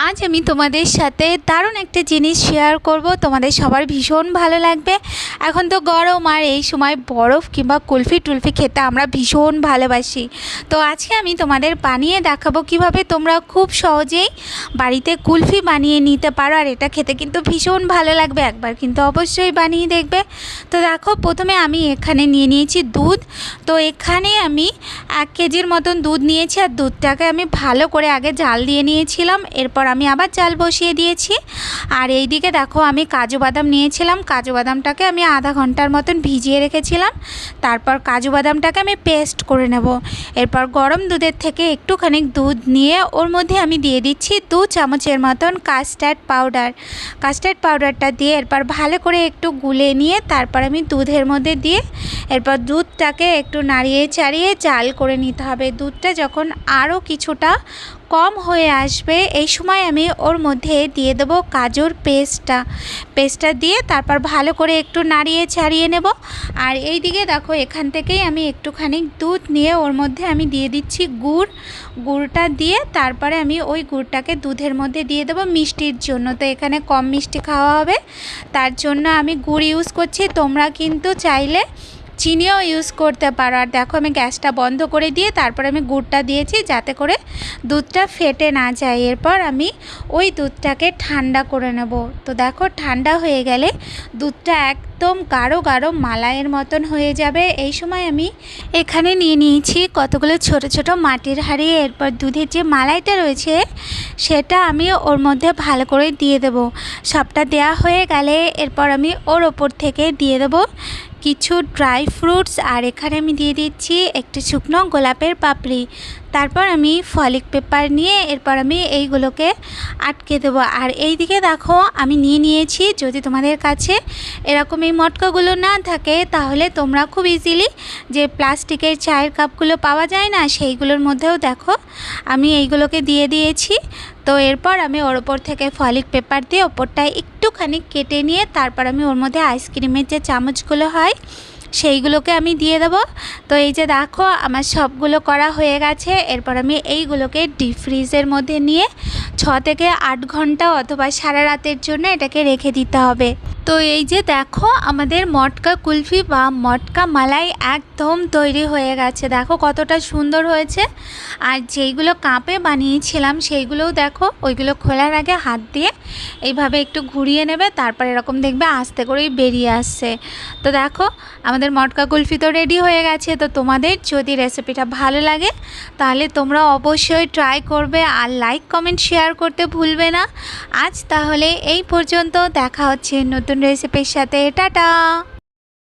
আজ আমি তোমাদের সাথে দারুণ একটা জিনিস শেয়ার করব, তোমাদের সবার ভীষণ ভালো লাগবে। এখন তো গরম, আর এই সময় বরফ কিংবা কুলফি টুলফি খেতে আমরা ভীষণ ভালোবাসি। তো আজকে আমি তোমাদের বানিয়ে দেখাবো কিভাবে তোমরা খুব সহজেই বাড়িতে কুলফি বানিয়ে নিতে পারো, আর এটা খেতে কিন্তু ভীষণ ভালো লাগবে। একবার কিন্তু অবশ্যই বানিয়ে দেখবে। তো দেখো, প্রথমে আমি এখানে নিয়ে নিয়েছি দুধ। তো এখানে আমি 1 কেজির মতন দুধ নিয়েছি, আর দুধটাকে আমি ভালো করে আগে জাল দিয়ে নিয়েছিলাম। এরপর আমি আবার জাল বসিয়ে দিয়েছি। আর এই দিকে দেখো, আমি কাজু বাদাম নিয়েছিলাম। কাজু বাদামটাকে আমি আধা ঘন্টার মতন ভিজিয়ে রেখেছিলাম। তারপর কাজু বাদামটাকে আমি পেস্ট করে নেব। এরপর গরম দুধের থেকে একটুখানি দুধ নিয়ে ওর মধ্যে আমি দিয়ে দিচ্ছি 2 চামচের মতন কাস্টার্ড পাউডার। কাস্টার্ড পাউডারটা দিয়ে এরপর ভালো করে একটু গুলে নিয়ে তারপর আমি দুধের মধ্যে দিয়ে এরপর দুধটাকে একটু নাড়িয়ে চাড়িয়ে জাল করে নিতে হবে। দুধটা যখন আরও কিছুটা কম হয়ে আসবে, এই সময় আমি ওর মধ্যে দিয়ে দেবো কাজুর পেস্টটা দিয়ে তারপর ভালো করে একটু নাড়িয়ে ছাড়িয়ে নেব। আর এই দিকে দেখো, এখান থেকেই আমি একটুখানি দুধ নিয়ে ওর মধ্যে আমি দিয়ে দিচ্ছি গুড়টা দিয়ে তারপরে আমি ওই গুড়টাকে দুধের মধ্যে দিয়ে দেবো মিষ্টির জন্য। তো এখানে কম মিষ্টি খাওয়া হবে, তার জন্য আমি গুড় ইউজ করছি। তোমরা কিন্তু চাইলে চিনিও ইউজ করতে পারো। আর দেখো, আমি গ্যাসটা বন্ধ করে দিয়ে তারপর আমি গুড়টা দিয়েছি যাতে করে দুধটা ফেটে না যায়। এরপর আমি ওই দুধটাকে ঠান্ডা করে নেব। তো দেখো, ঠান্ডা হয়ে গেলে দুধটা একদম গাঢ় গাঢ় মালাইয়ের মতন হয়ে যাবে। এই সময় আমি এখানে নিয়ে নিয়েছি কতগুলো ছোট ছোট মাটির হাঁড়ি। এরপর দুধের যে মালাইটা রয়েছে সেটা আমি ওর মধ্যে ভালো করে দিয়ে দেব। সবটা দেয়া হয়ে গেলে এরপর আমি ওর ওপর থেকে দিয়ে দেব কিছু ড্রাই ফ্রুটস, আর এখানে আমি দিয়ে দিচ্ছি একটু শুকনো গোলাপের পাপড়ি। তারপর আমি ফলিক পেপার নিয়ে এরপর আমি এইগুলোকে আটকে দেবো। আর এই দিকে দেখো, আমি নিয়ে নিয়েছি, যদি তোমাদের কাছে এরকম এই মটকাগুলো না থাকে তাহলে তোমরা খুব ইজিলি যে প্লাস্টিকের চায়ের কাপগুলো পাওয়া যায় না, সেইগুলোর মধ্যেও দেখো আমি এইগুলোকে দিয়ে দিয়েছি। তো এরপর আমি ওর ওপর থেকে ফলিক পেপার দিয়ে ওপরটায় একটুখানি কেটে নিয়ে তারপর আমি ওর মধ্যে আইসক্রিমের যে চামচগুলো হয় সেইগুলোকে আমি দিয়ে দেবো। তো এই যে দেখো, আমার সবগুলো করা হয়ে গেছে। এরপর আমি এইগুলোকে ডিপ ফ্রিজের মধ্যে নিয়ে 6 থেকে 8 ঘন্টা অথবা সারা রাতের জন্য এটাকে রেখে দিতে হবে। তো এই যে দেখো, আমাদের মটকা কুলফি বা মটকা মালাই একদম তৈরি হয়ে গেছে। দেখো কতটা সুন্দর হয়েছে। আর যেইগুলো কাপে বানিয়েছিলাম সেইগুলোও দেখো, ওইগুলো খোলার আগে হাত দিয়ে এইভাবে একটু ঘুরিয়ে নেবে, তারপর এরকম দেখবে আস্তে করেই বেরিয়ে আসছে। তো দেখো, আমাদের মটকা কুলফি তো রেডি হয়ে গেছে। তো তোমাদের যদি রেসিপিটা ভালো লাগে তাহলে তোমরা অবশ্যই ট্রাই করবে, আর লাইক কমেন্ট শেয়ার করতে ভুলবে না। আজ তাহলে এই পর্যন্ত, দেখা হচ্ছে নতুন রেসিপির সাথে। টাটা।